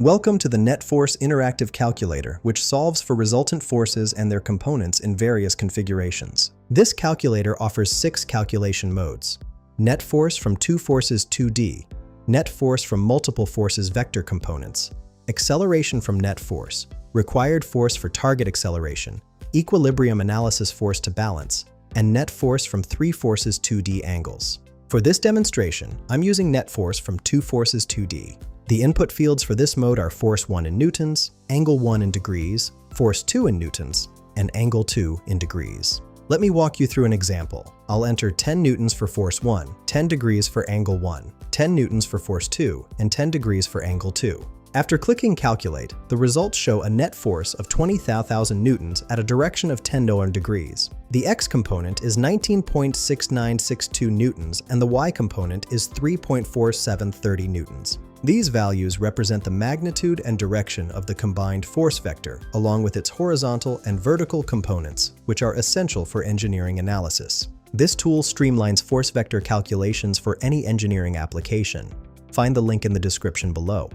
Welcome to the NetForce Interactive Calculator, which solves for resultant forces and their components in various configurations. This calculator offers 6 calculation modes: net force from two forces 2D, net force from multiple forces vector components, acceleration from net force, required force for target acceleration, equilibrium analysis force to balance, and net force from 3 forces 2D angles. For this demonstration, I'm using net force from 2 forces 2D. The input fields for this mode are force 1 in newtons, angle 1 in degrees, force 2 in newtons, and angle 2 in degrees. Let me walk you through an example. I'll enter 10 newtons for force 1, 10 degrees for angle 1, 10 newtons for force 2, and 10 degrees for angle 2. After clicking Calculate, the results show a net force of 20,000 newtons at a direction of 10 degrees. The x component is 19.6962 newtons and the y component is 3.4730 newtons. These values represent the magnitude and direction of the combined force vector, along with its horizontal and vertical components, which are essential for engineering analysis. This tool streamlines force vector calculations for any engineering application. Find the link in the description below.